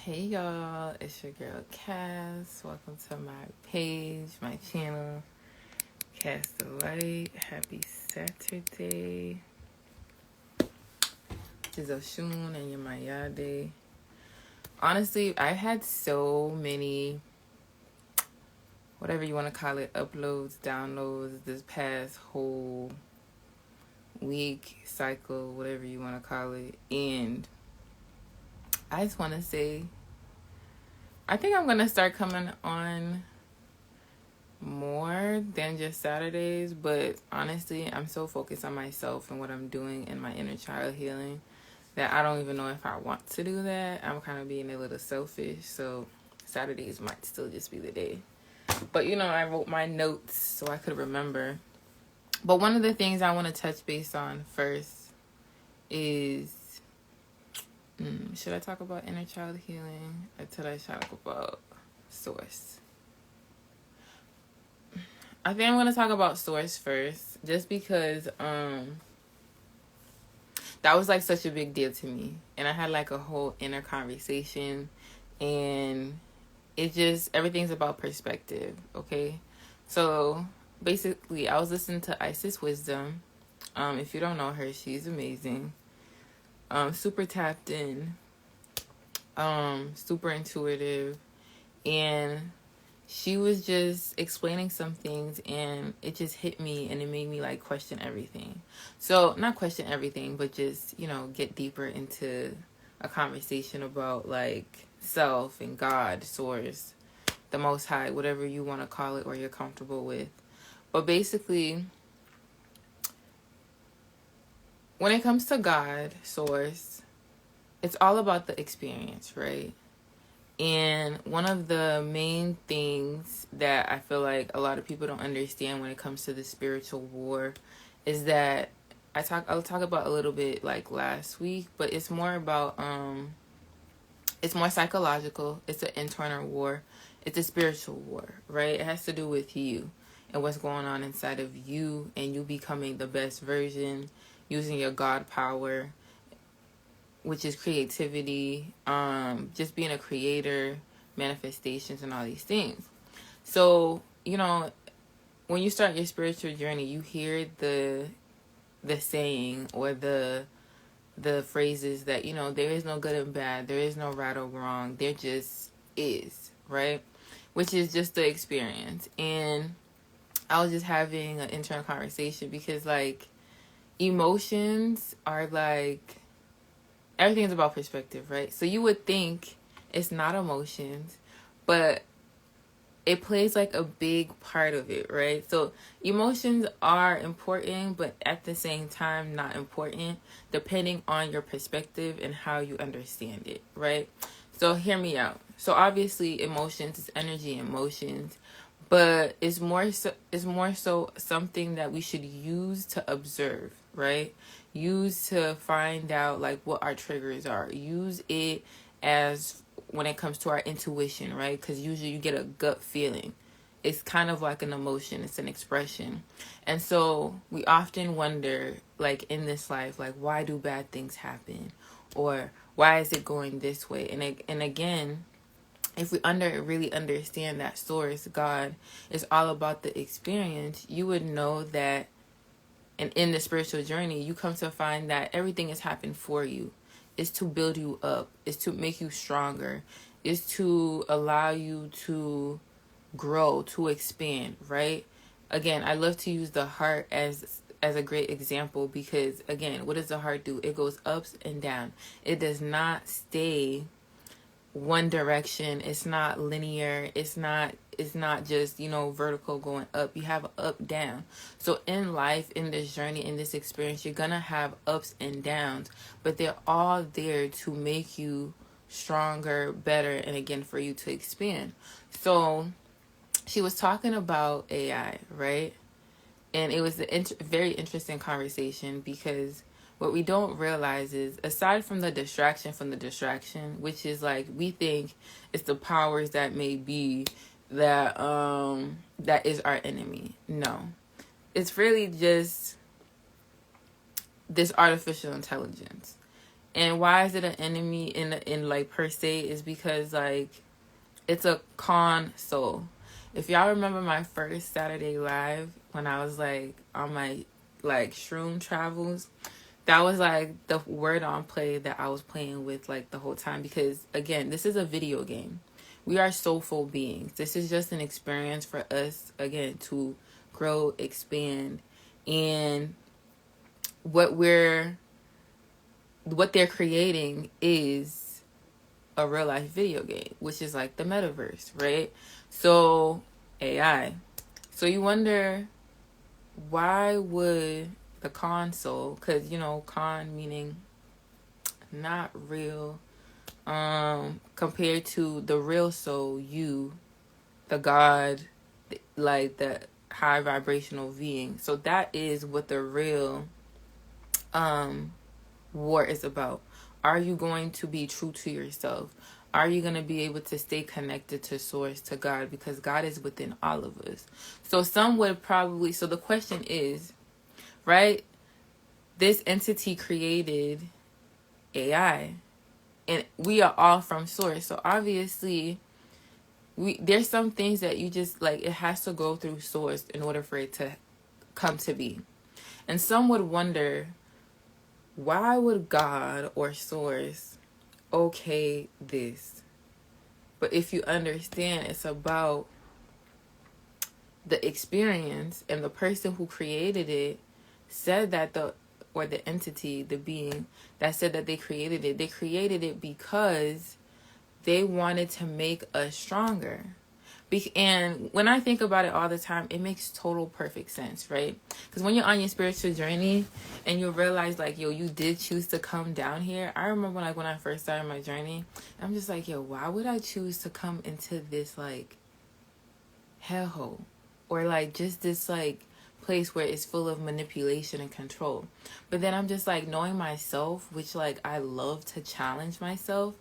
Hey y'all, it's your girl Cass. Welcome to my page, my channel, Cast the Light. Happy Saturday. Jizoshun and Yamayade. Honestly, I had so many, whatever you want to call it, uploads, downloads this past whole week, cycle, whatever you want to call it. And I just want to say, I think I'm going to start coming on more than just Saturdays, but honestly, I'm so focused on myself and what I'm doing in my inner child healing that I don't even know if I want to do that. I'm kind of being a little selfish, so Saturdays might still just be the day. But I wrote my notes so I could remember. But one of the things I want to touch base on first is, should I talk about inner child healing or should I talk about source? I think I'm going to talk about source first, just because that was like such a big deal to me. And I had like a whole inner conversation, and everything's about perspective, okay? So basically, I was listening to Isis Wisdom. If you don't know her, she's amazing. Super tapped in, super intuitive, and she was just explaining some things, and it just hit me, and it made me like question everything. So not question everything, but just get deeper into a conversation about like self and God, source, the Most High, whatever you want to call it or you're comfortable with. But basically, when it comes to God, source, it's all about the experience, right? And one of the main things that I feel like a lot of people don't understand when it comes to the spiritual war is that I'll talk about a little bit like last week, but it's more about it's more psychological. It's an internal war. It's a spiritual war, right? It has to do with you and what's going on inside of you, and you becoming the best version using your God power, which is creativity, just being a creator, manifestations, and all these things. So, when you start your spiritual journey, you hear the saying or the phrases that, there is no good and bad, there is no right or wrong, there just is, right? Which is just the experience. And I was just having an internal conversation because, like, emotions are like, everything's about perspective, right? So you would think it's not emotions, but it plays like a big part of it, right? So emotions are important, but at the same time, not important, depending on your perspective and how you understand it, right? So hear me out. So obviously, emotions is energy, emotions, but it's more so something that we should use to observe, right? Use to find out like what our triggers are. Use it as when it comes to our intuition, right? Because usually you get a gut feeling. It's kind of like an emotion. It's an expression. And so we often wonder, like in this life, like why do bad things happen? Or why is it going this way? And again, if we really understand that source, God, is all about the experience, you would know that, and in the spiritual journey, you come to find that everything has happened for you. It's to build you up. It's to make you stronger. It's to allow you to grow, to expand, right? Again, I love to use the heart as a great example because, again, what does the heart do? It goes ups and down. It does not stay one direction. It's not linear. It's not just vertical going up. You have up down. So in life, in this journey, in this experience, you're gonna have ups and downs, but they're all there to make you stronger, better, and again for you to expand. So she was talking about AI, right? And it was a very interesting conversation because what we don't realize is, aside from the distraction, which is like we think it's the powers that may be that that is our enemy. No. It's really just this artificial intelligence. And why is it an enemy in like per se is because like it's a console. If y'all remember my first Saturday live when I was like on my like shroom travels, that was like the word on play that I was playing with like the whole time, because again, this is a video game. We are soulful beings. This is just an experience for us again to grow, expand, and what they're creating is a real life video game, which is like the metaverse, right? So AI. So you wonder, why would the console, because you know con meaning not real, compared to the real soul, you, the God, like the high vibrational being. So that is what the real war is about. Are you going to be true to yourself? Are you going to be able to stay connected to source, to God? Because God is within all of us. So some would probably, so the question is, right? This entity created AI and we are all from source. So obviously there's some things that you just like, it has to go through source in order for it to come to be. And some would wonder, why would God or source okay this? But if you understand, it's about the experience, and the person who created it said that the entity, the being that said that they created it because they wanted to make us stronger. And when I think about it all the time, it makes total perfect sense, right? Because when you're on your spiritual journey and you realize like, yo, you did choose to come down here. I remember like when I first started my journey, I'm just like, yo, why would I choose to come into this like hellhole, or like just this like place where it's full of manipulation and control? But then I'm just like, knowing myself, which like I love to challenge myself,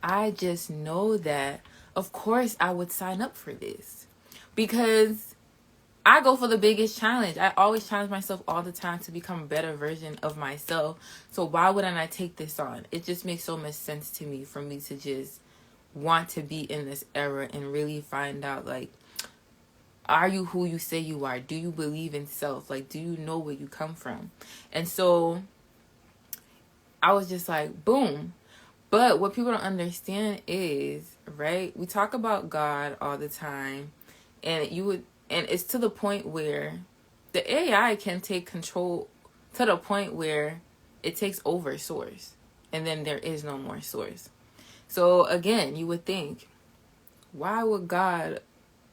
I just know that of course I would sign up for this, because I go for the biggest challenge. I always challenge myself all the time to become a better version of myself. So why wouldn't I take this on? It just makes so much sense to me for me to just want to be in this era and really find out, like, are you who you say you are? Do you believe in self? Like, do you know where you come from? And so I was just like, boom. But what people don't understand is, right, we talk about God all the time, and it's to the point where the AI can take control to the point where it takes over source, and then there is no more source. So again, you would think, why would God,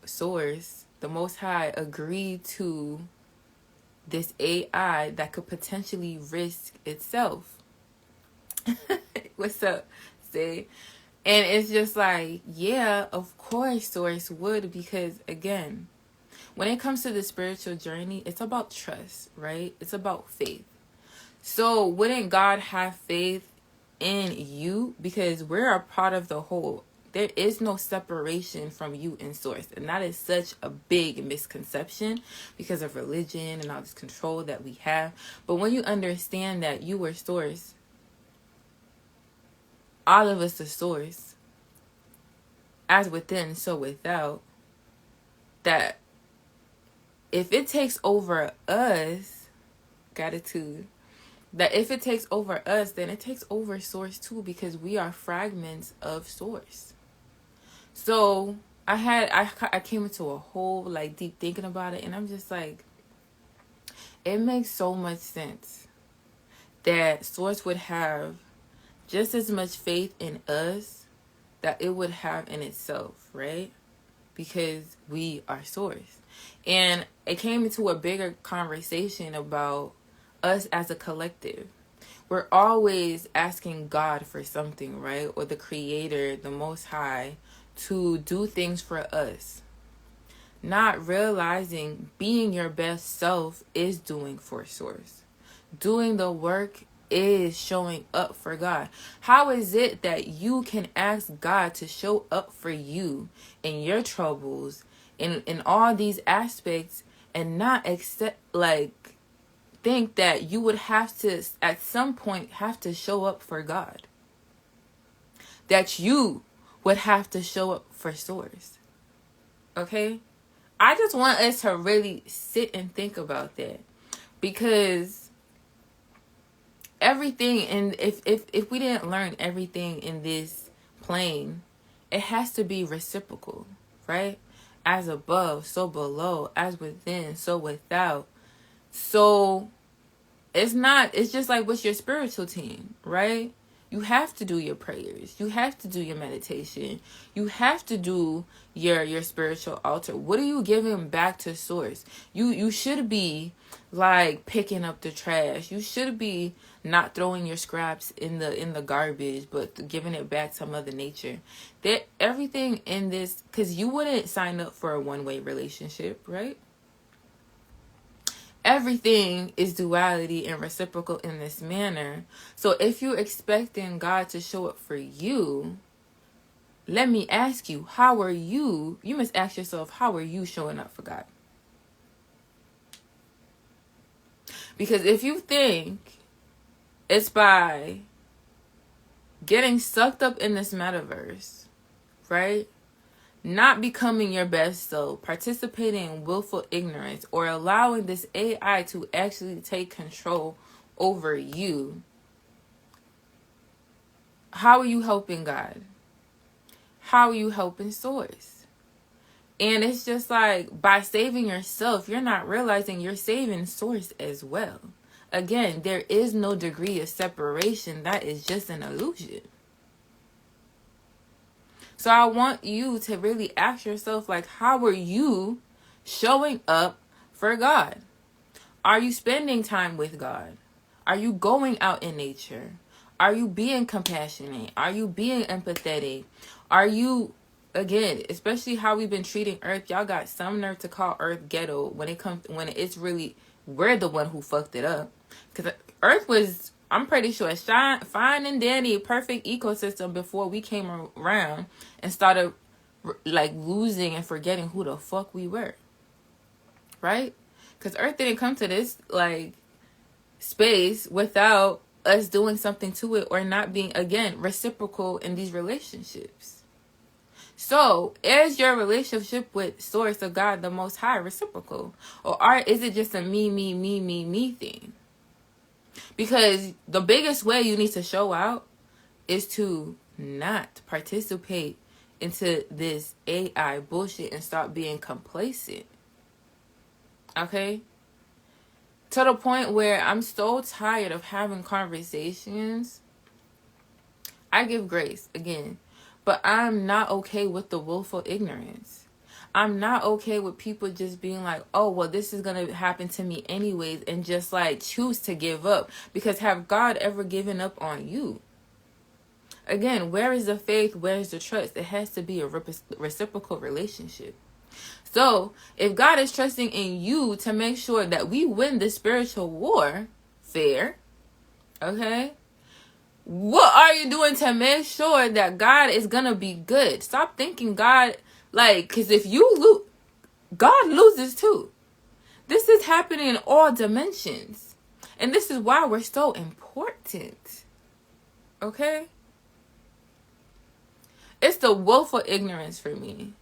source, the Most High, agree to this AI that could potentially risk itself? What's up? See? And it's just like, yeah, of course source would, because again, when it comes to the spiritual journey, it's about trust, right? It's about faith. So wouldn't God have faith in you? Because we're a part of the whole. There is no separation from you and source. And that is such a big misconception because of religion and all this control that we have. But when you understand that you were source, all of us are source, as within, so without, that if it takes over us, gratitude, that if it takes over us, then it takes over source too, because we are fragments of source. So I came into a whole like deep thinking about it, and I'm just like, it makes so much sense that source would have just as much faith in us that it would have in itself, right? Because we are source. And it came into a bigger conversation about us as a collective. We're always asking God for something, right? Or the Creator, the Most High, to do things for us. Not realizing being your best self is doing for source. Doing the work is showing up for God. How is it that you can ask God to show up for you in your troubles, in all these aspects, and not accept, like, think that you would have to, at some point, have to show up for God. That you would have to show up for Source. Okay? I just want us to really sit and think about that. Because everything, and if we didn't learn everything in this plane, it has to be reciprocal, right? As above, so below, as within, so without. So it's just like with your spiritual team, right? You have to do your prayers. You have to do your meditation. You have to do your spiritual altar. What are you giving back to Source? You should be like picking up the trash. You should be not throwing your scraps in the garbage, but giving it back to Mother Nature. That everything in this, because you wouldn't sign up for a one-way relationship, right? Everything is duality and reciprocal in this manner. So if you're expecting God to show up for you, let me ask you, how are you? You must ask yourself, how are you showing up for God? Because if you think it's by getting sucked up in this metaverse, right? Not becoming your best self, participating in willful ignorance, or allowing this AI to actually take control over you, how are you helping God? How are you helping Source? And it's just like, by saving yourself, you're not realizing you're saving Source as well. Again, there is no degree of separation. That is just an illusion. So I want you to really ask yourself, like, how are you showing up for God? Are you spending time with God? Are you going out in nature? Are you being compassionate? Are you being empathetic? Are you, again, especially how we've been treating Earth, y'all got some nerve to call Earth ghetto when it's really, we're the one who fucked it up. Because Earth was, I'm pretty sure, fine and dandy, perfect ecosystem before we came around and started like losing and forgetting who the fuck we were. Right? Because Earth didn't come to this like space without us doing something to it, or not being, again, reciprocal in these relationships. So is your relationship with Source of God, the Most High, reciprocal? Or is it just a me thing? Because the biggest way you need to show out is to not participate into this AI bullshit and stop being complacent. Okay? To the point where I'm so tired of having conversations. I give grace, again. But I'm not okay with the willful ignorance. I'm not okay with people just being like, oh, well, this is going to happen to me anyways, and just like choose to give up. Because have God ever given up on you? Again, where is the faith? Where is the trust? It has to be a reciprocal relationship. So if God is trusting in you to make sure that we win the spiritual war fair, okay, what are you doing to make sure that God is going to be good? Stop thinking God, like, because if you lose, God loses too. This is happening in all dimensions. And this is why we're so important. Okay? It's the willful ignorance for me.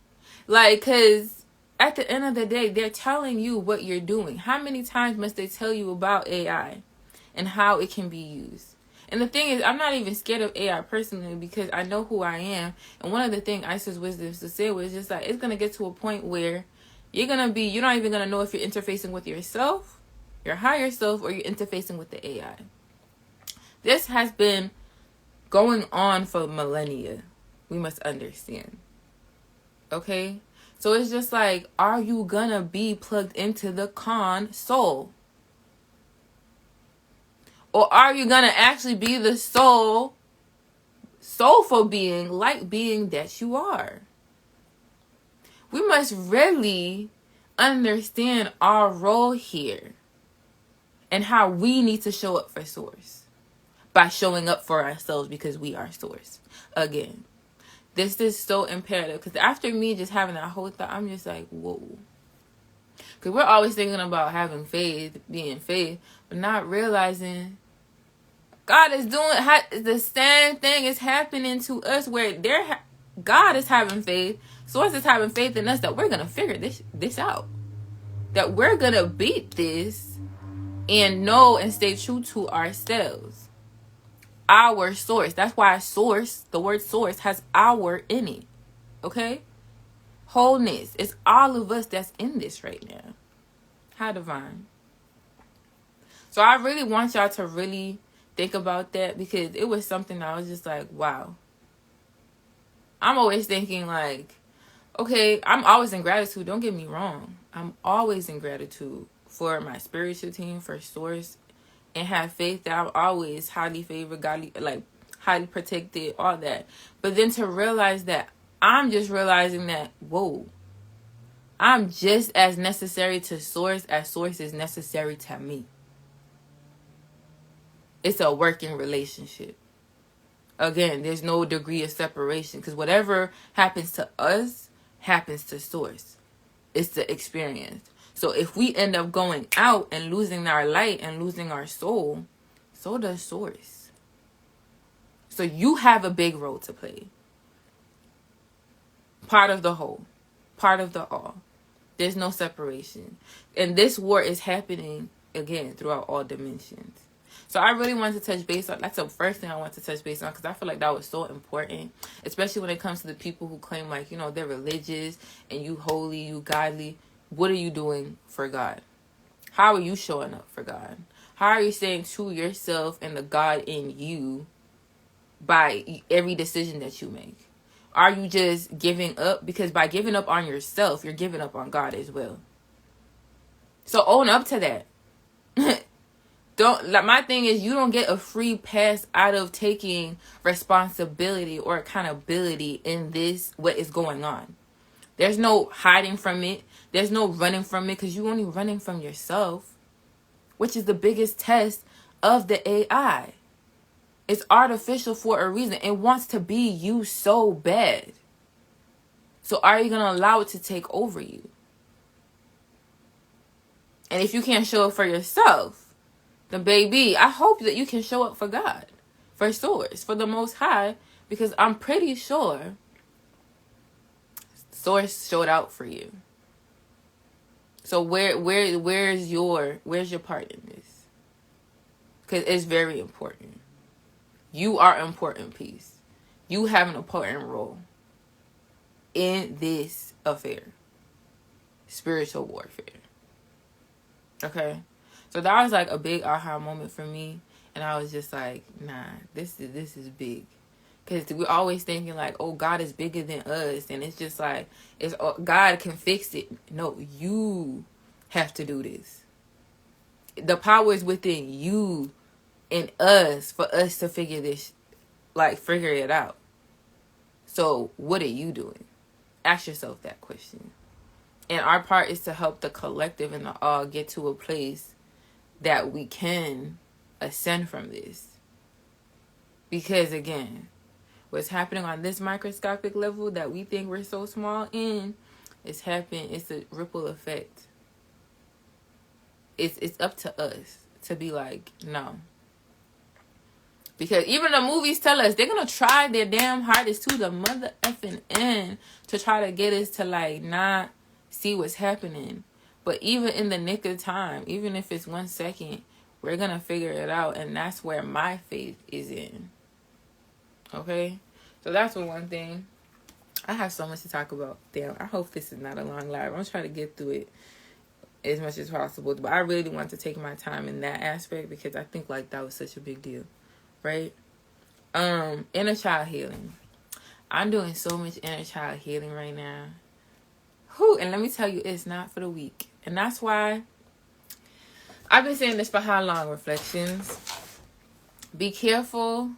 Like, because at the end of the day, they're telling you what you're doing. How many times must they tell you about AI and how it can be used? And the thing is, I'm not even scared of AI personally, because I know who I am. And one of the things Isis Wisdom to say was just like, it's going to get to a point where you're not even going to know if you're interfacing with yourself, your higher self, or you're interfacing with the AI. This has been going on for millennia. We must understand. Okay? So it's just like, are you going to be plugged into the console? Or are you going to actually be the soulful being, light being that you are? We must really understand our role here and how we need to show up for Source by showing up for ourselves, because we are Source. Again, this is so imperative, because after me just having that whole thought, I'm just like, whoa. Because we're always thinking about having faith, being faith, but not realizing God is doing the same thing is happening to us, where God is having faith, Source is having faith in us that we're going to figure this out. That we're going to beat this and know and stay true to ourselves. Our source. That's why source, the word source, has our in it. Okay? Wholeness. It's all of us that's in this right now. How divine. So I really want y'all to really think about that, because it was something I was just like, wow. I'm always thinking like, okay, I'm always in gratitude. Don't get me wrong. I'm always in gratitude for my spiritual team, for Source, and have faith that I'm always highly favored, godly, like highly protected, all that. But then to realize that I'm just realizing that, whoa, I'm just as necessary to Source as Source is necessary to me. It's a working relationship. Again, there's no degree of separation, because whatever happens to us happens to Source. It's the experience. So if we end up going out and losing our light and losing our soul, so does Source. So you have a big role to play. Part of the whole. Part of the all. There's no separation. And this war is happening, again, throughout all dimensions. So I really wanted to touch base on, that's the first thing I want to touch base on, because I feel like that was so important, especially when it comes to the people who claim like, you know, they're religious and you holy, you godly. What are you doing for God? How are you showing up for God? How are you staying true to yourself and the God in you by every decision that you make? Are you just giving up? Because by giving up on yourself, you're giving up on God as well. So own up to that. My thing is, you don't get a free pass out of taking responsibility or accountability in this, what is going on. There's no hiding from it. There's no running from it, because you're only running from yourself, which is the biggest test of the AI. It's artificial for a reason. It wants to be you so bad. So are you going to allow it to take over you? And if you can't show up for yourself, then baby, I hope that you can show up for God, for Source, for the Most High, because I'm pretty sure Source showed out for you. So where's your part in this? Because it's very important. You are an important piece. You have an important role in this affair. Spiritual warfare. Okay? So that was like a big aha moment for me. And I was just like, nah, this is big. Because we're always thinking like, oh, God is bigger than us. And it's just like, God can fix it. No, you have to do this. The power is within you and us for us to figure it out. So what are you doing? Ask yourself that question. And our part is to help the collective and the all get to a place that we can ascend from this. Because again, what's happening on this microscopic level that we think we're so small in, it's a ripple effect. It's up to us to be like, no. Because even the movies tell us they're gonna try their damn hardest to the mother effing end to try to get us to like not see what's happening. But even in the nick of time, even if it's 1 second, we're gonna figure it out, and that's where my faith is in. Okay? So that's one thing. I have so much to talk about. Damn, I hope this is not a long live. I'm trying to get through it as much as possible. But I really want to take my time in that aspect, because I think like that was such a big deal. Right? Inner child healing. I'm doing so much inner child healing right now. Whew, and let me tell you, it's not for the weak. And that's why I've been saying this for how long, Reflections? Be careful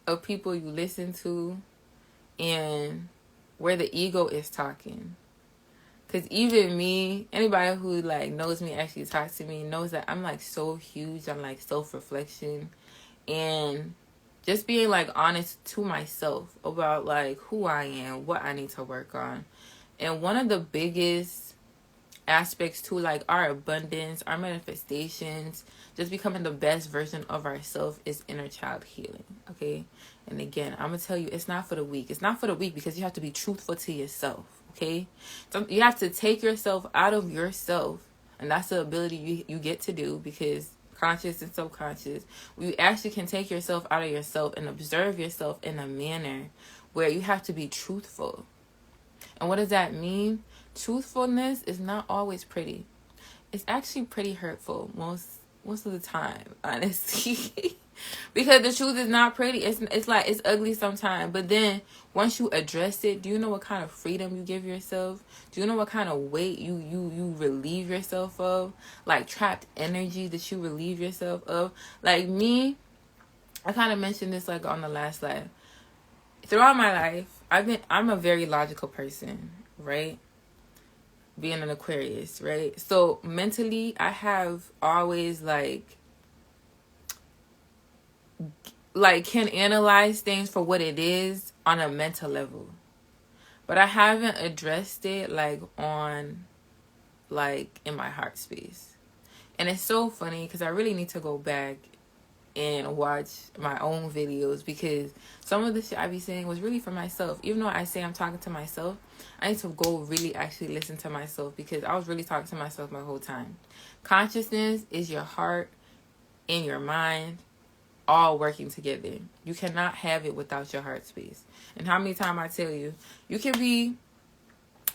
of people you listen to and where the ego is talking. Because even me, anybody who like knows me, actually talks to me, knows that I'm like so huge on like self-reflection and just being like honest to myself about like who I am, what I need to work on. And one of the biggest aspects to like our abundance, our manifestations, just becoming the best version of ourselves is inner child healing. Okay. And again, I'm gonna tell you, it's not for the weak. It's not for the weak because you have to be truthful to yourself. Okay. So you have to take yourself out of yourself, and that's the ability you get to do, because conscious and subconscious, you actually can take yourself out of yourself and observe yourself in a manner where you have to be truthful. And what does that mean? Truthfulness is not always pretty. It's actually pretty hurtful most of the time, honestly. Because the truth is not pretty. It's like, it's ugly sometimes. But then once you address it, do you know what kind of freedom you give yourself? Do you know what kind of weight you relieve yourself of? Like trapped energy that you relieve yourself of. Like me, I kind of mentioned this like on the last live. Throughout my life, I'm a very logical person, right? Being an Aquarius, right? So mentally, I have always like can analyze things for what it is on a mental level. But I haven't addressed it like on like in my heart space. And it's so funny because I really need to go back and watch my own videos, because some of the shit I be saying was really for myself. Even though I say I'm talking to myself, I need to go really actually listen to myself, because I was really talking to myself my whole time. Consciousness is your heart and your mind all working together. You cannot have it without your heart space. And how many times I tell you, you can be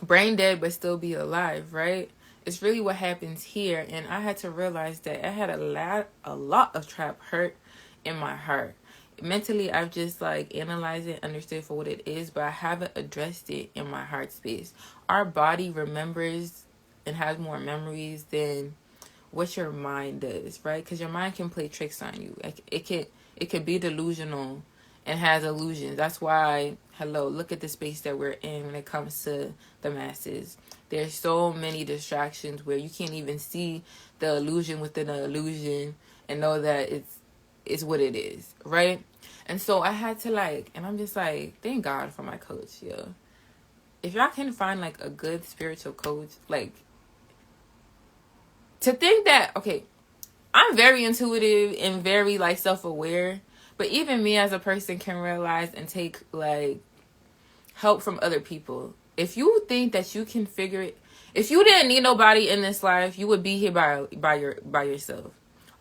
brain dead but still be alive, right? It's really what happens here. And I had to realize that I had a lot of trap hurt in my heart. Mentally, I've just like analyzed it, understood for what it is, but I haven't addressed it in my heart space. Our body remembers and has more memories than what your mind does, right? Because your mind can play tricks on you. It could be delusional and has illusions. That's why, look at the space that we're in when it comes to the masses. There's so many distractions where you can't even see the illusion within the illusion and know that it's what it is, right? And so I had to and I'm just like, thank God for my coach, yo. If y'all can find like a good spiritual coach, to think that, okay, I'm very intuitive and very like self-aware, but even me as a person can realize and take like help from other people. If you think that you can figure it, if you didn't need nobody in this life, you would be here by yourself.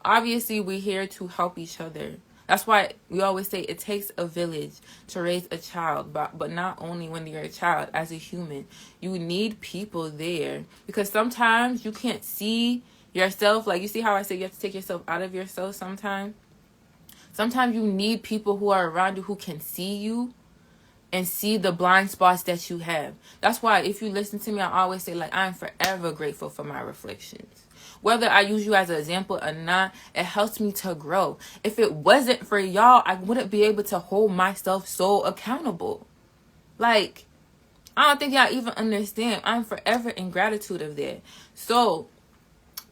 Obviously, we're here to help each other. That's why we always say it takes a village to raise a child, but not only when you're a child, as a human, you need people there, because sometimes you can't see yourself. Like, you see how I say you have to take yourself out of yourself sometimes? Sometimes you need people who are around you who can see you and see the blind spots that you have. That's why if you listen to me, I always say I'm forever grateful for my reflections. Whether I use you as an example or not, it helps me to grow. If it wasn't for y'all, I wouldn't be able to hold myself so accountable. I don't think y'all even understand. I'm forever in gratitude of that. So,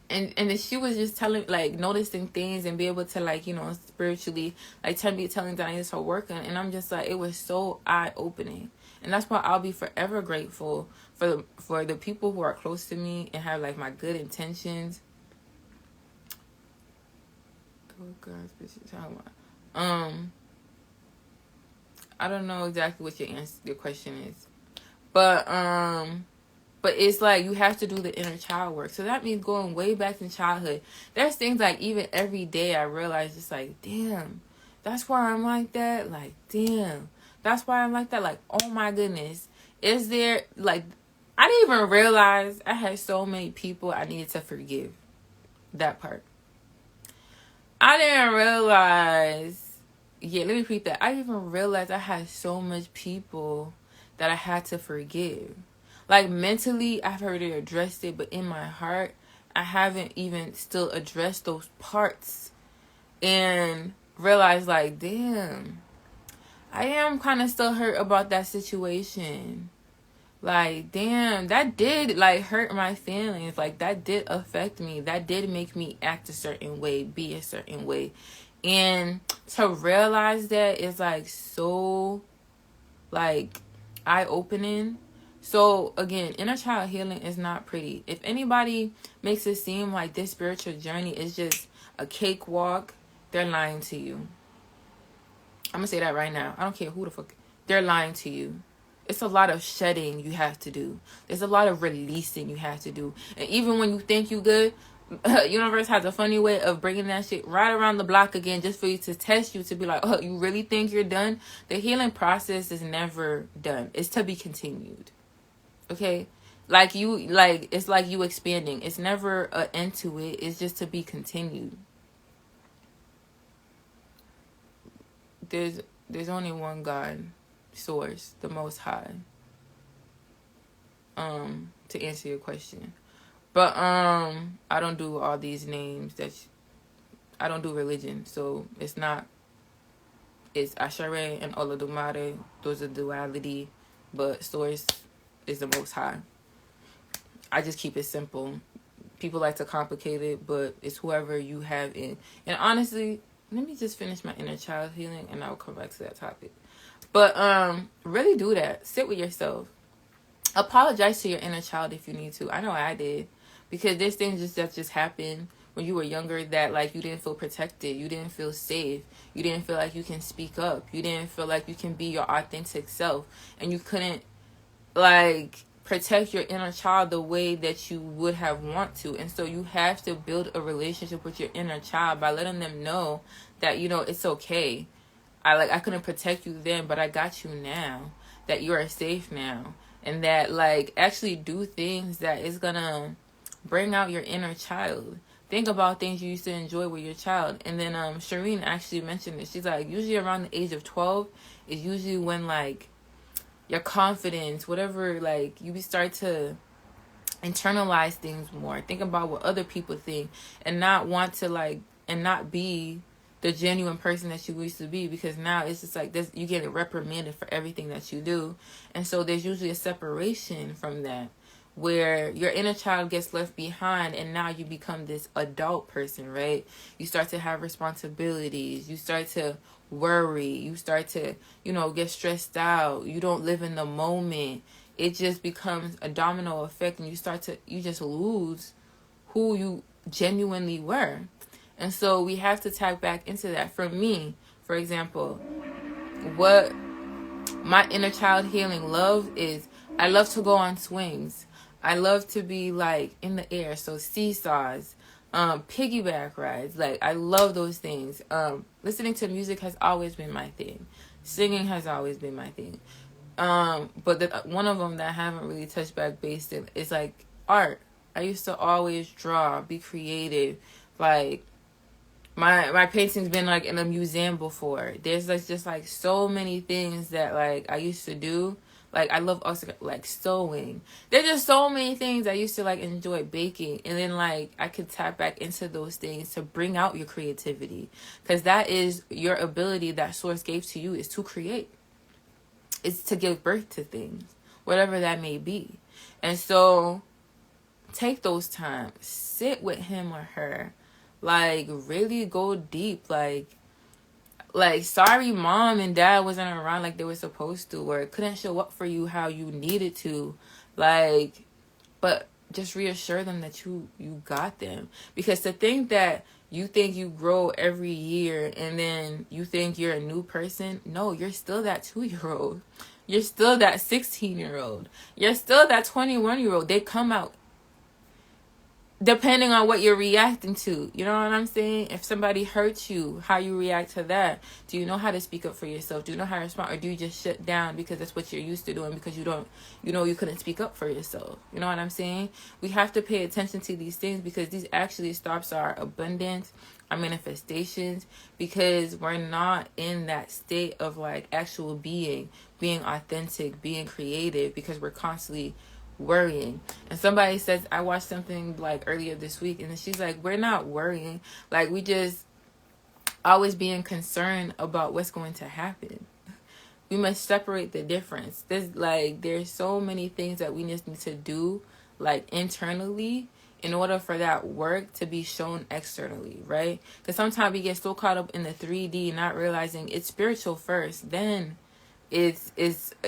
and she was just telling, noticing things and be able to, spiritually, telling that I need to work on. And I'm just it was so eye-opening. And that's why I'll be forever grateful for the people who are close to me and have my good intentions. Oh God, what you talking about? I don't know exactly what your question is, but it's you have to do the inner child work. So that means going way back in childhood. There's things even every day I realize just damn, that's why I'm like that. Damn, that's why I'm like that. Oh my goodness, is there I didn't even realize I had so many people I needed to forgive. That part. I didn't realize. Yeah, let me repeat that. I didn't even realize I had so much people that I had to forgive. Mentally, I've already addressed it, but in my heart, I haven't even still addressed those parts and realized, damn, I am kind of still hurt about that situation. Damn, that did, hurt my feelings. That did affect me. That did make me act a certain way, be a certain way. And to realize that is, so, eye-opening. So again, inner child healing is not pretty. If anybody makes it seem like this spiritual journey is just a cakewalk, they're lying to you. I'm gonna say that right now. I don't care who the fuck. They're lying to you. It's a lot of shedding you have to do. There's a lot of releasing you have to do. And even when you think you good, universe has a funny way of bringing that shit right around the block again, just for you to test you, to be like, oh, you really think you're done? The healing process is never done. It's to be continued. Okay? It's like you expanding. It's never an end to it. It's just to be continued. There's only one God, source, the Most High. To answer your question. But I don't do all these names. I don't do religion, so it's Ashere and Olodumare. Those are duality, but source is the Most High. I just keep it simple. People like to complicate it, but it's whoever you have in. And honestly, let me just finish my inner child healing, and I'll come back to that topic. But really do that. Sit with yourself. Apologize to your inner child if you need to. I know I did. Because there's things that just happened when you were younger that, like, you didn't feel protected. You didn't feel safe. You didn't feel like you can speak up. You didn't feel like you can be your authentic self. And you couldn't, like, protect your inner child the way that you would have want to. And so you have to build a relationship with your inner child by letting them know that, you know, it's okay. I couldn't protect you then, but I got you now. That you are safe now. And that, like, actually do things that is gonna bring out your inner child. Think about things you used to enjoy with your child. And then Shireen actually mentioned it. She's like, usually around the age of 12 is usually when, like, your confidence, whatever, like, you start to internalize things more. Think about what other people think and not want to, like, and not be the genuine person that you used to be, because now it's just like this, you get reprimanded for everything that you do. And so there's usually a separation from that, where your inner child gets left behind and now you become this adult person, right? You start to have responsibilities. You start to worry. You start to, you know, get stressed out. You don't live in the moment. It just becomes a domino effect, and you just lose who you genuinely were. And so we have to tap back into that. For me, for example, what my inner child healing love is, I love to go on swings. I love to be, like, in the air. So seesaws, piggyback rides. Like, I love those things. Listening to music has always been my thing. Singing has always been my thing. But one of them that I haven't really touched back base in is, like, art. I used to always draw, be creative. Like, my painting's been, like, in a museum before. There's, like, just, like, so many things that, like, I used to do. Like, I love also, like, sewing. There's just so many things I used to, like, enjoy, baking. And then, like, I could tap back into those things to bring out your creativity. Because that is your ability that source gave to you, is to create. It's to give birth to things, whatever that may be. And so take those times. Sit with him or her. Like, really go deep. Like, sorry mom and dad wasn't around like they were supposed to, or couldn't show up for you how you needed to. Like, but just reassure them that you got them. Because to think that you think you grow every year and then you think you're a new person, no, you're still that 2-year-old. You're still that 16-year-old. You're still that 21-year-old. They come out depending on what you're reacting to. You know what I'm saying? If somebody hurts you, how you react to that. Do you know how to speak up for yourself? Do you know how to respond? Or do you just shut down because that's what you're used to doing, because you couldn't speak up for yourself? You know what I'm saying? We have to pay attention to these things, because these actually stops our abundance, our manifestations, because we're not in that state of, like, actual being authentic, being creative, because we're constantly worrying. And somebody says, I watched something, like, earlier this week, and she's like, we're not worrying, like, we just always being concerned about what's going to happen. We must separate the difference. There's so many things that we just need to do, like, internally, in order for that work to be shown externally, right? Because sometimes we get so caught up in the 3D, not realizing it's spiritual first, then it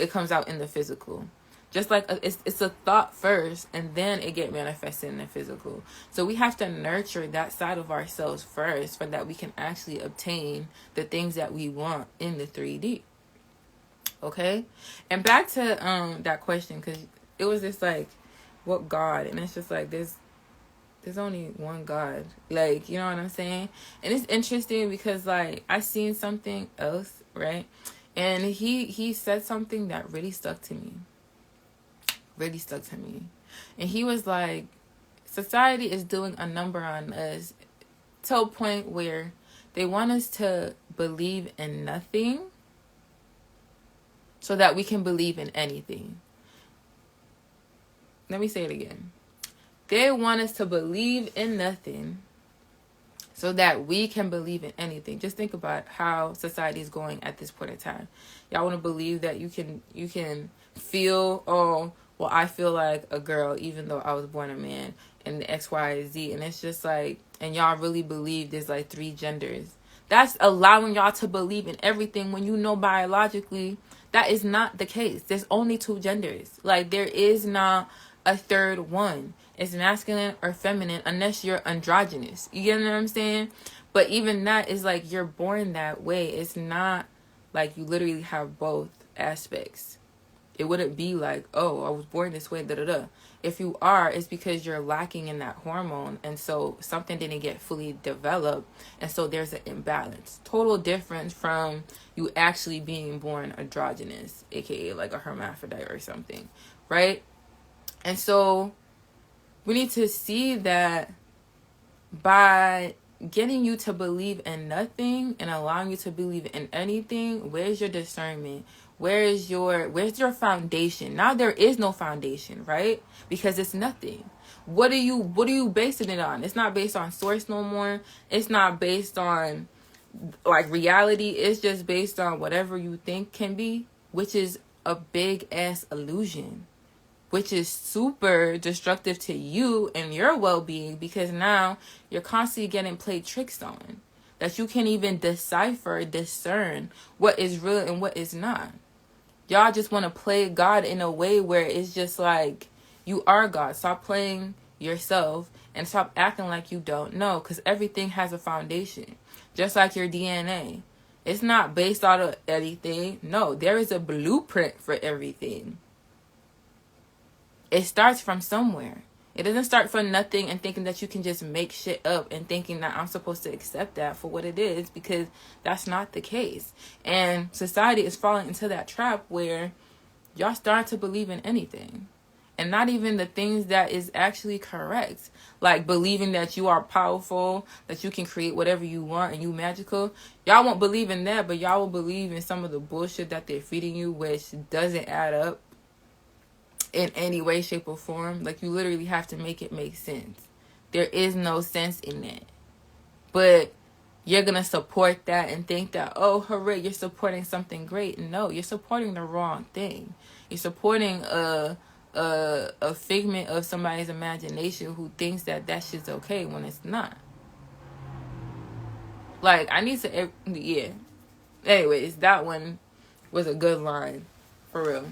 comes out in the physical. Just like it's a thought first, and then it get manifested in the physical. So we have to nurture that side of ourselves first, for that we can actually obtain the things that we want in the 3D. Okay, and back to that question, because it was just like, what God? And it's just like, there's only one God. Like, you know what I'm saying? And it's interesting because, like, I seen something else, right? And he said something that really stuck to me. Really stuck to me. And he was like, society is doing a number on us to a point where they want us to believe in nothing so that we can believe in anything. Let me say it again. They want us to believe in nothing so that we can believe in anything. Just think about how society is going at this point in time. Y'all want to believe that you can feel, oh, well, I feel like a girl even though I was born a man, and X, Y, Z. And it's just like, and y'all really believe there's like 3 genders. That's allowing y'all to believe in everything when you know biologically that is not the case. There's only 2 genders. Like, there is not a third one. It's masculine or feminine, unless you're androgynous. You get what I'm saying? But even that is like, you're born that way. It's not like you literally have both aspects. It wouldn't be like, oh, I was born this way, da-da-da. If you are, it's because you're lacking in that hormone. And so something didn't get fully developed. And so there's an imbalance. Total difference from you actually being born androgynous, aka like a hermaphrodite or something, right? And so we need to see that by getting you to believe in nothing and allowing you to believe in anything, where's your discernment? Where's your foundation? Now there is no foundation, right? Because it's nothing. What are you basing it on? It's not based on source no more. It's not based on like reality. It's just based on whatever you think can be, which is a big ass illusion, which is super destructive to you and your well-being, because now you're constantly getting played tricks on, that you can't even discern what is real and what is not. Y'all just want to play God in a way where it's just like, you are God. Stop playing yourself and stop acting like you don't know, because everything has a foundation. Just like your DNA. It's not based out of anything. No, there is a blueprint for everything. It starts from somewhere. It doesn't start from nothing and thinking that you can just make shit up and thinking that I'm supposed to accept that for what it is, because that's not the case. And society is falling into that trap where y'all start to believe in anything. And not even the things that is actually correct. Like believing that you are powerful, that you can create whatever you want and you magical. Y'all won't believe in that, but y'all will believe in some of the bullshit that they're feeding you, which doesn't add up in any way, shape, or form. Like, you literally have to make it make sense. There is no sense in that. But you're gonna support that and think that, oh, hooray, you're supporting something great. No, you're supporting the wrong thing. You're supporting a figment of somebody's imagination who thinks that that shit's okay when it's not. Like, I need to, yeah. Anyways, that one was a good line, for real.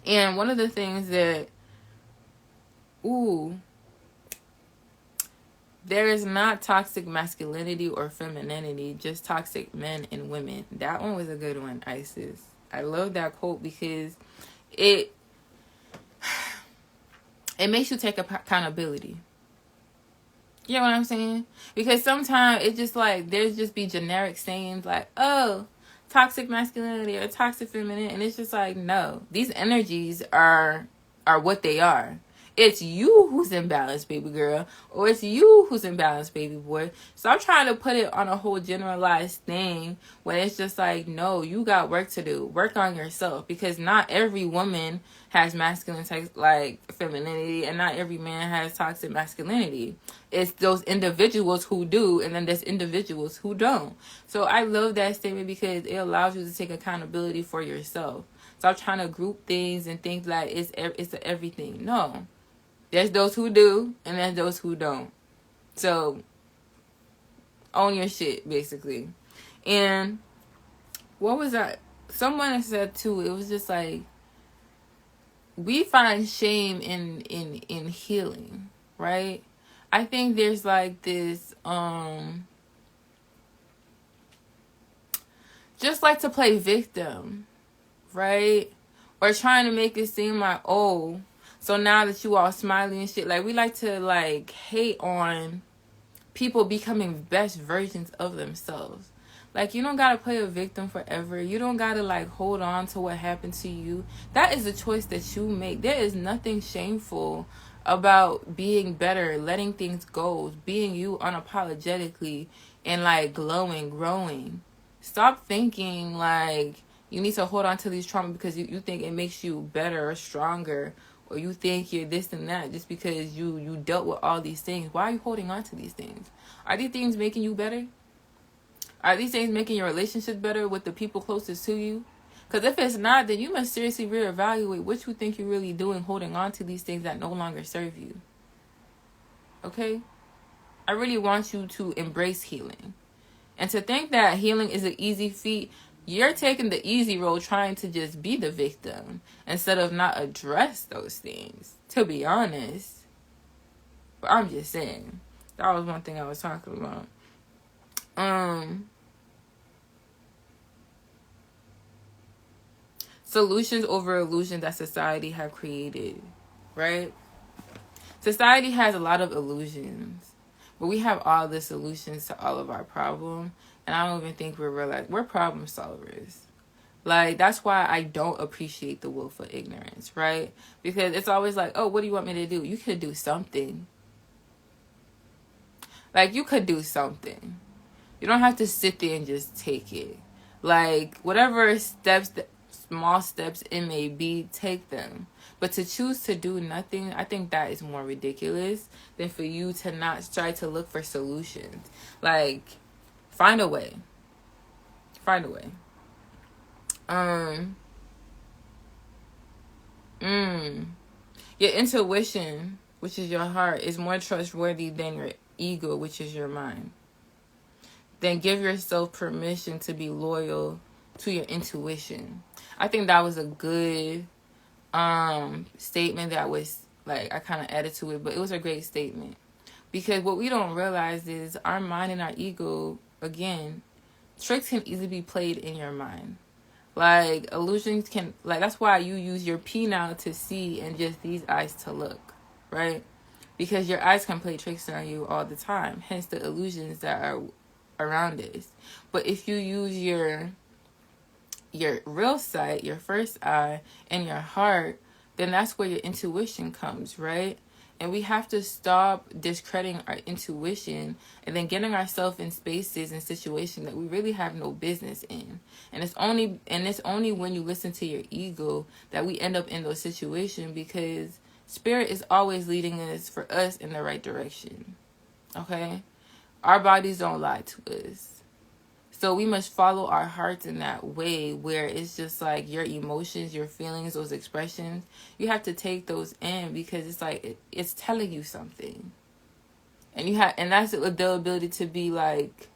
And one of the things that, there is not toxic masculinity or femininity, just toxic men and women. That one was a good one, Isis. I love that quote because it makes you take accountability. You know what I'm saying? Because sometimes it's just like, there's just be generic sayings like, oh, toxic masculinity or toxic femininity, and it's just like, no, these energies are what they are. It's you who's imbalanced, baby girl, or it's you who's imbalanced, baby boy. So I'm trying to put it on a whole generalized thing when it's just like, no, you got work to do. Work on yourself, because not every woman has masculine like femininity, and not every man has toxic masculinity. It's those individuals who do, and then there's individuals who don't. So I love that statement because it allows you to take accountability for yourself. Stop trying to group things and think like it's everything. No. There's those who do, and there's those who don't. So, own your shit, basically. And what was that? Someone said, too, it was just like, we find shame in healing, right? I think there's like this just like to play victim, right? Or trying to make it seem like, oh, so now that you all smiling and shit, like we like to like hate on people becoming best versions of themselves. Like, you don't gotta play a victim forever. You don't gotta like hold on to what happened to you. That is a choice that you make. There is nothing shameful about being better, letting things go, being you unapologetically, and like glowing, growing. Stop thinking like you need to hold on to these trauma because you think it makes you better or stronger, or you think you're this and that just because you dealt with all these things. Why are you holding on to these things? Are these things making you better? Are these things making your relationship better with the people closest to you? Because if it's not, then you must seriously reevaluate what you think you're really doing holding on to these things that no longer serve you. Okay? I really want you to embrace healing. And to think that healing is an easy feat, you're taking the easy road trying to just be the victim instead of not address those things, to be honest. But I'm just saying. That was one thing I was talking about. Solutions over illusions that society have created, right? Society has a lot of illusions, but we have all the solutions to all of our problems, and I don't even think we're problem solvers. Like, that's why I don't appreciate the willful ignorance, right? Because it's always like, oh, what do you want me to do? You could do something. Like, you could do something. You don't have to sit there and just take it. Like, whatever small steps it may be, take them. But to choose to do nothing, I think that is more ridiculous than for you to not try to look for solutions. Like, find a way. Find a way. Your intuition, which is your heart, is more trustworthy than your ego, which is your mind. Then give yourself permission to be loyal to your intuition. I think that was a good statement that was like, I kind of added to it, but it was a great statement. Because what we don't realize is our mind and our ego, again, tricks can easily be played in your mind. Like, illusions can, like, that's why you use your P now to see and just these eyes to look, right? Because your eyes can play tricks on you all the time, hence the illusions that are around us. But if you use your real sight, your first eye, and your heart, then that's where your intuition comes, right? And we have to stop discrediting our intuition and then getting ourselves in spaces and situations that we really have no business in. And it's only when you listen to your ego that we end up in those situations, because spirit is always leading us for us in the right direction. Okay? Our bodies don't lie to us. So we must follow our hearts in that way, where it's just like your emotions, your feelings, those expressions, you have to take those in, because it's like it's telling you something. And that's the ability to be like,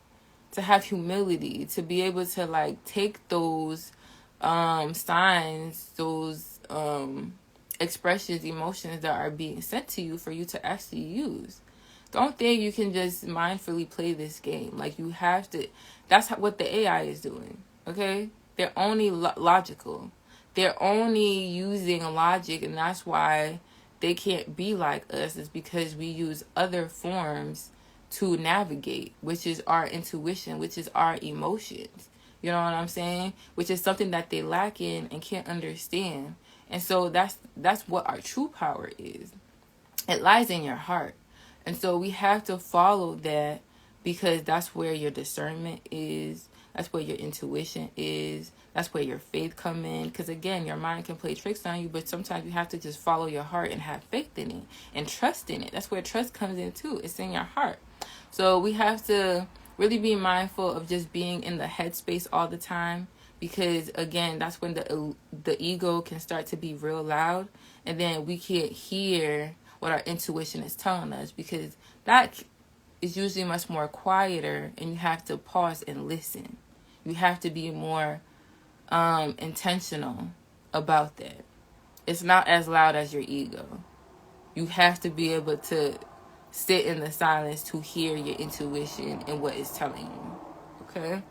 to have humility, to be able to like take those signs, those expressions, emotions that are being sent to you for you to actually use. Don't think you can just mindfully play this game. Like, you have to. That's what the AI is doing, okay? They're only logical. They're only using logic, and that's why they can't be like us, is because we use other forms to navigate, which is our intuition, which is our emotions. You know what I'm saying? Which is something that they lack in and can't understand. And so that's what our true power is. It lies in your heart. And so we have to follow that, because that's where your discernment is. That's where your intuition is. That's where your faith come in. Because again, your mind can play tricks on you, but sometimes you have to just follow your heart and have faith in it and trust in it. That's where trust comes in too. It's in your heart. So we have to really be mindful of just being in the headspace all the time, because again, that's when the ego can start to be real loud, and then we can't hear what our intuition is telling us, because that is usually much more quieter, and you have to pause and listen. You have to be more intentional about that. it's not as loud as your ego. You have to be able to sit in the silence to hear your intuition and what it's telling you. Okay?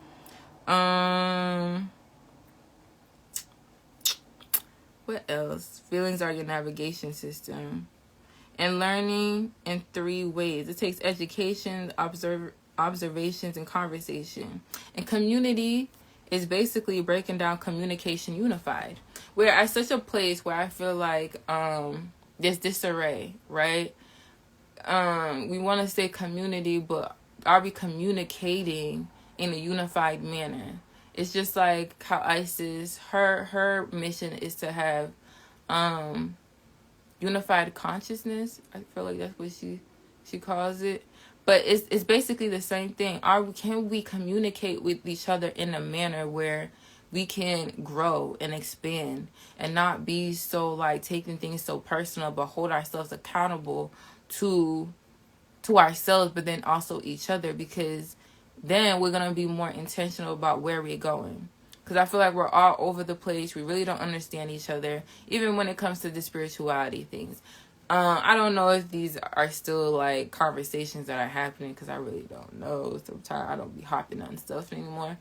What else? Feelings are your navigation system. And learning in 3 ways. It takes education, observations, and conversation. And community is basically breaking down communication unified. We're at such a place where I feel like there's disarray, right? We want to say community, but are we communicating in a unified manner? It's just like how ISIS, her mission is to have unified consciousness. I feel like that's what she calls it. But it's basically the same thing. Can we communicate with each other in a manner where we can grow and expand and not be so like taking things so personal, but hold ourselves accountable to ourselves, but then also each other, because then we're going to be more intentional about where we're going. Because I feel like we're all over the place. We really don't understand each other, even when it comes to the spirituality things. I don't know if these are still like conversations that are happening, because I really don't know. Sometimes I don't be hopping on stuff anymore.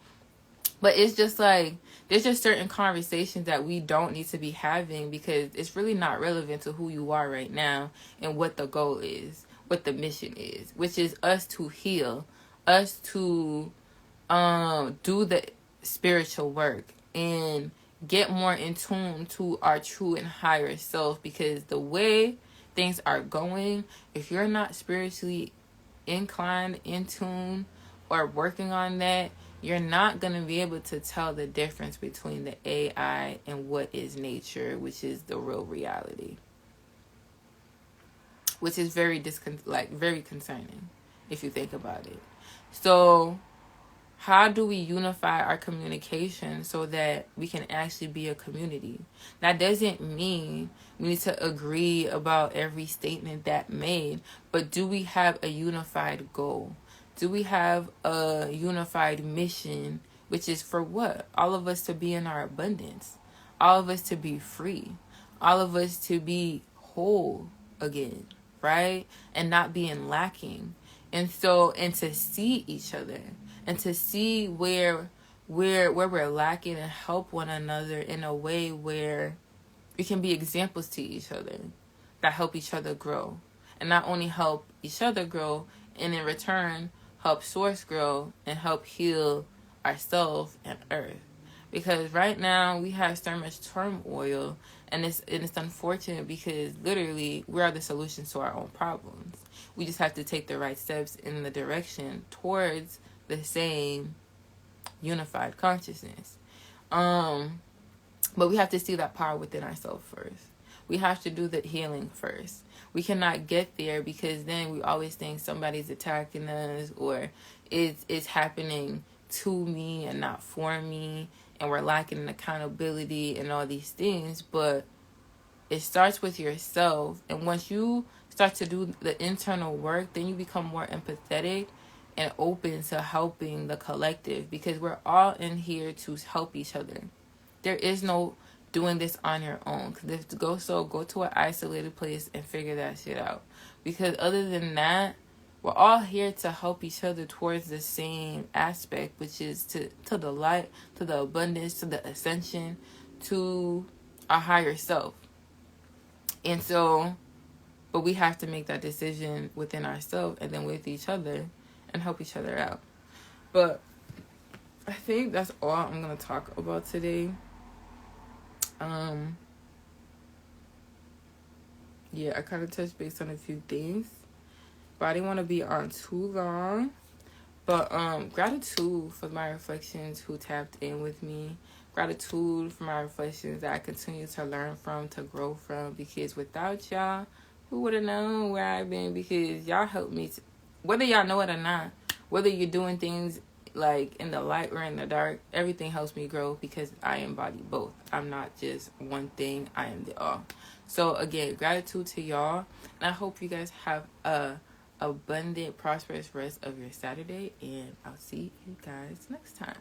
But it's just like, there's just certain conversations that we don't need to be having, because it's really not relevant to who you are right now and what the goal is, what the mission is, which is us to heal, us to do the spiritual work and get more in tune to our true and higher self. Because the way things are going, if you're not spiritually inclined, in tune, or working on that, you're not going to be able to tell the difference between the AI and what is nature, which is the real reality. Which is very very concerning if you think about it. So how do we unify our communication so that we can actually be a community? That doesn't mean we need to agree about every statement that made, but do we have a unified goal? Do we have a unified mission, which is for what? All of us to be in our abundance. All of us to be free. All of us to be whole again, right? And not being lacking. And to see each other and to see where we're lacking and help one another in a way where we can be examples to each other that help each other grow. And not only help each other grow, and in return help source grow and help heal ourselves and earth. Because right now we have so much turmoil, and it's unfortunate, because literally we are the solution to our own problems. We just have to take the right steps in the direction towards the same unified consciousness. But we have to see that power within ourselves first. We have to do the healing first. We cannot get there, because then we always think somebody's attacking us, or it's happening to me and not for me, and we're lacking accountability and all these things. But it starts with yourself, and once you start to do the internal work, then you become more empathetic and open to helping the collective, because we're all in here to help each other. There is no doing this on your own. Go to an isolated place and figure that shit out. Because other than that, we're all here to help each other towards the same aspect, which is to the light, to the abundance, to the ascension, to our higher self. And so, but we have to make that decision within ourselves and then with each other and help each other out. But I think that's all I'm going to talk about today. Yeah, I kind of touched base on a few things, but I didn't want to be on too long. But gratitude for my reflections who tapped in with me. Gratitude for my reflections that I continue to learn from, to grow from, because without y'all, who would have known where I've been? Because y'all helped me, whether y'all know it or not, whether you're doing things like in the light or in the dark, everything helps me grow, because I embody both. I'm not just one thing, I am the all. So again, gratitude to y'all, and I hope you guys have a abundant, prosperous rest of your Saturday, and I'll see you guys next time.